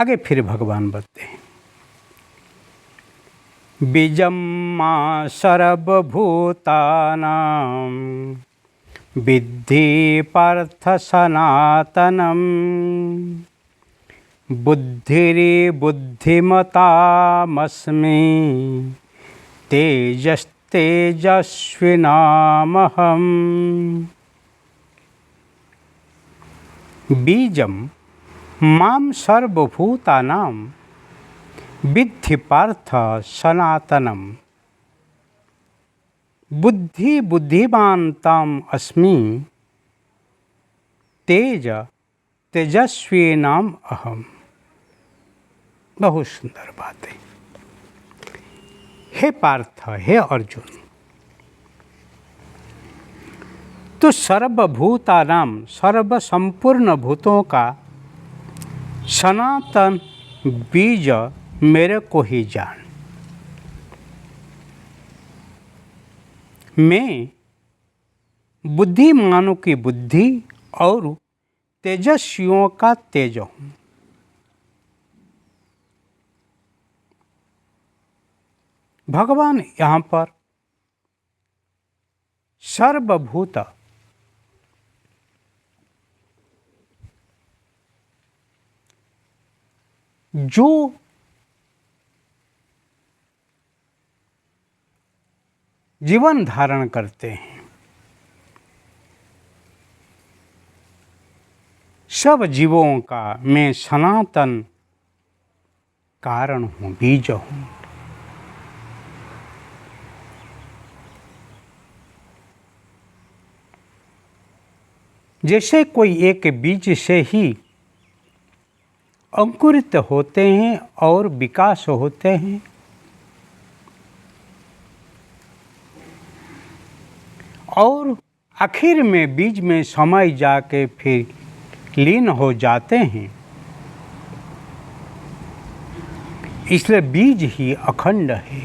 आगे फिर भगवान बताते हैं, बीजम मां सर्वभूतानां विद्धि पार्थ सनातनम बुद्धिर्बुद्धिमतामस्मि तेजस्तेजस्विनामहम्। बीजम मां सर्वभूतानां विद्धि पार्थ सनातनम बुद्धि बुद्धिमान्ताम् अस्मि तेजस्वीनाम अहम। बहुत सुंदर बात है। हे पार्थ, हे अर्जुन, तो सर्वभूतानाम सर्व संपूर्ण भूतों का सनातन बीज मेरे को ही जान। मैं बुद्धिमानों की बुद्धि और तेजस्वियों का तेज हूँ। भगवान यहाँ पर सर्वभूत जो जीवन धारण करते हैं, सब जीवों का मैं सनातन कारण हूँ, बीज हूँ। जैसे कोई एक बीज से ही अंकुरित होते हैं और विकास होते हैं, और आखिर में बीज में समय जाके फिर लीन हो जाते हैं, इसलिए बीज ही अखंड है,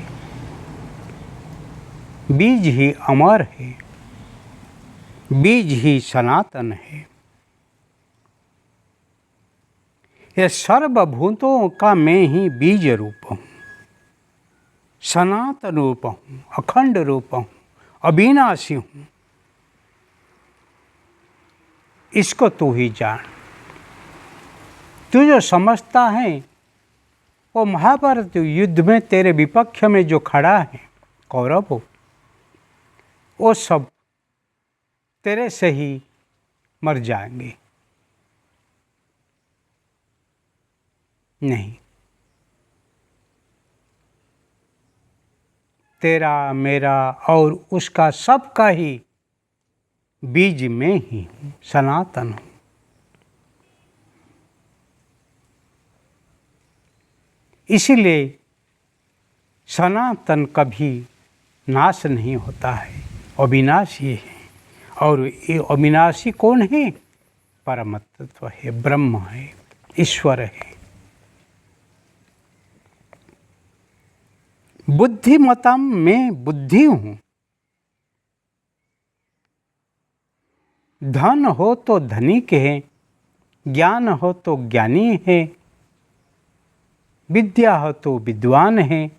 बीज ही अमर है, बीज ही सनातन है। यह सर्वभूतों का मैं ही बीज रूप हूँ, सनातन रूप हूँ, अखंड रूप हूँ, अविनाशी हूँ। इसको तू ही जान। तू जो समझता है वो महाभारत युद्ध में तेरे विपक्ष में जो खड़ा है कौरव हो, वो सब तेरे से ही मर जाएंगे। नहीं, तेरा मेरा और उसका सबका ही बीज में ही हूँ, सनातन हूँ। इसीलिए सनातन कभी नाश नहीं होता है, अविनाशी है। और ये अविनाशी कौन है? परम तत्व है, ब्रह्म है, ईश्वर है। बुद्धिमतम में बुद्धि हूँ। धन हो तो धनिक है, ज्ञान हो तो ज्ञानी है, विद्या हो तो विद्वान है,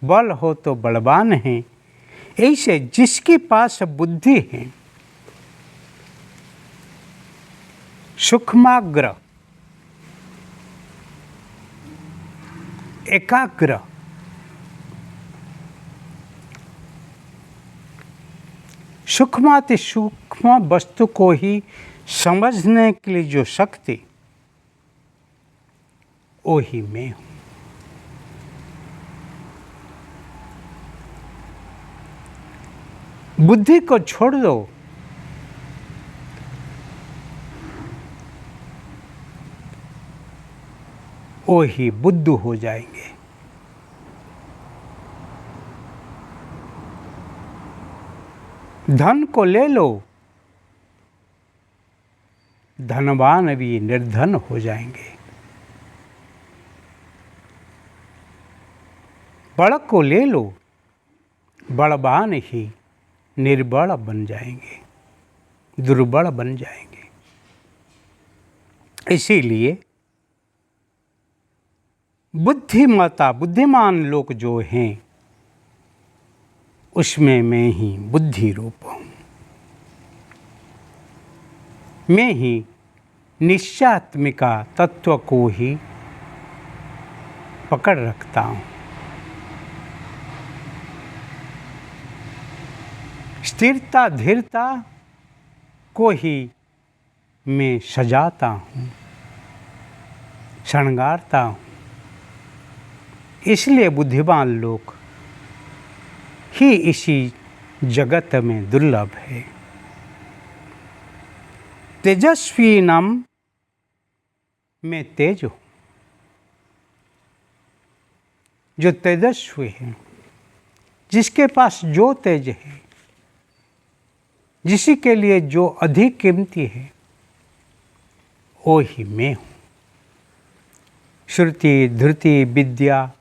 बल हो तो बलवान है। ऐसे जिसके पास बुद्धि है, सूक्ष्माग्र, एकाग्र, सूक्ष्माति सूक्ष्म वस्तु को ही समझने के लिए जो शक्ति, वो ही मैं हूँ। बुद्धि को छोड़ दो, वो ही बुद्ध हो जाएंगे। धन को ले लो, धनवान भी निर्धन हो जाएंगे। बल को ले लो, बलवान ही निर्बल बन जाएंगे, दुर्बल बन जाएंगे। इसीलिए बुद्धिमता बुद्धिमान लोग जो हैं उसमें मैं ही बुद्धि रूप हूँ। मैं ही निश्चयात्मिका तत्व को ही पकड़ रखता हूँ। स्थिरता धीरता को ही मैं सजाता हूँ, शृंगारता हूँ। इसलिए बुद्धिमान लोग ही इसी जगत में दुर्लभ है। तेजस्वीनम में तेज हूँ, जो तेजस्वी है, जिसके पास जो तेज है, जिसी के लिए जो अधिक कीमती है, वो ही मैं हूँ। श्रुति धृति विद्या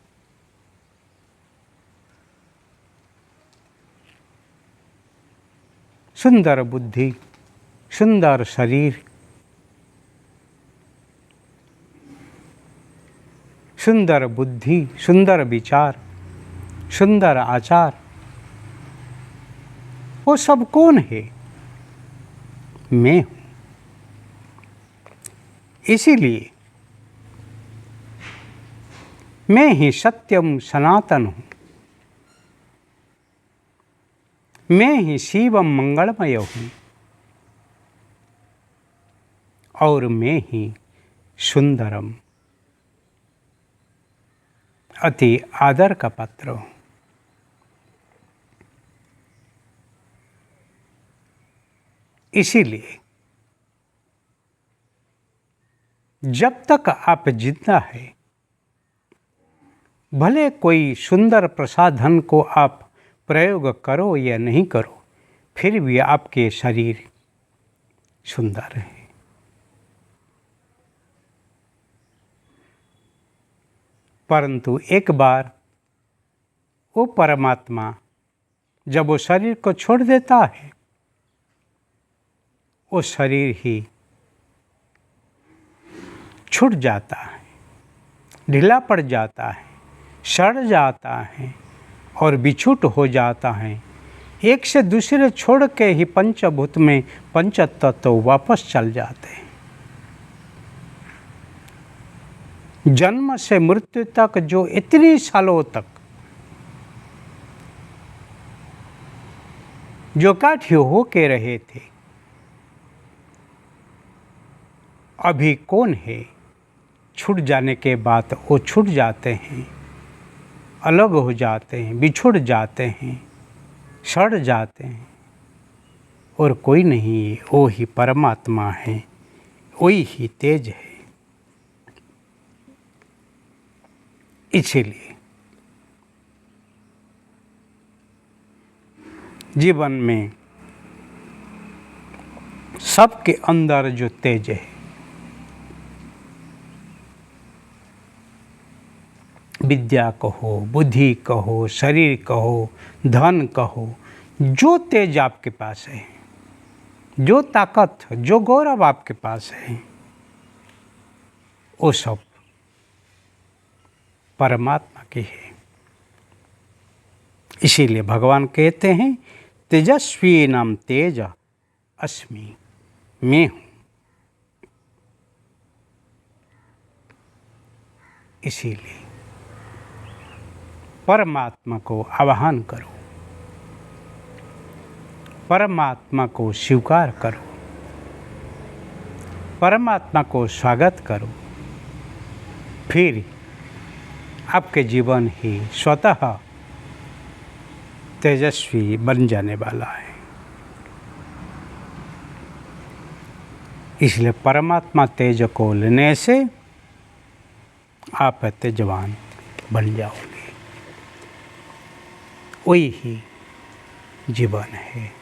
सुंदर बुद्धि सुंदर शरीर सुंदर बुद्धि सुंदर विचार सुंदर आचार, वो सब कौन है? मैं हूँ। इसीलिए मैं ही सत्यम सनातन हूँ। मैं ही शिवम मंगलमय हूँ और मैं ही सुंदरम अति आदर का पात्र हूँ। इसीलिए जब तक आप जिंदा है, भले कोई सुंदर प्रसाधन को आप प्रयोग करो या नहीं करो, फिर भी आपके शरीर सुंदर है। परंतु एक बार वो परमात्मा जब वो शरीर को छोड़ देता है, वो शरीर ही छूट जाता है, ढीला पड़ जाता है, सड़ जाता है और बिछुट हो जाता है। एक से दूसरे छोड़ के ही पंचभूत में पंचतत्व वापस चल जाते हैं। जन्म से मृत्यु तक जो इतनी सालों तक जो काठी हो के रहे थे, अभी कौन है? छूट जाने के बाद वो छूट जाते हैं, अलग हो जाते हैं, बिछुड़ जाते हैं, सड़ जाते हैं और कोई नहीं है, वो ही परमात्मा है, वही ही तेज है। इसीलिए जीवन में सबके अंदर जो तेज है, विद्या कहो, बुद्धि कहो, शरीर कहो, धन कहो, जो तेज आपके पास है, जो ताकत, जो गौरव आपके पास है, वो सब परमात्मा की है। इसीलिए भगवान कहते हैं तेजस्वी नाम तेज अस्मि, मैं हूँ। इसीलिए परमात्मा को आवाहन करो, परमात्मा को स्वीकार करो, परमात्मा को स्वागत करो, फिर आपके जीवन ही स्वतः तेजस्वी बन जाने वाला है। इसलिए परमात्मा तेज को लेने से आप तेजवान बन जाओगे। वही ही जीवन है।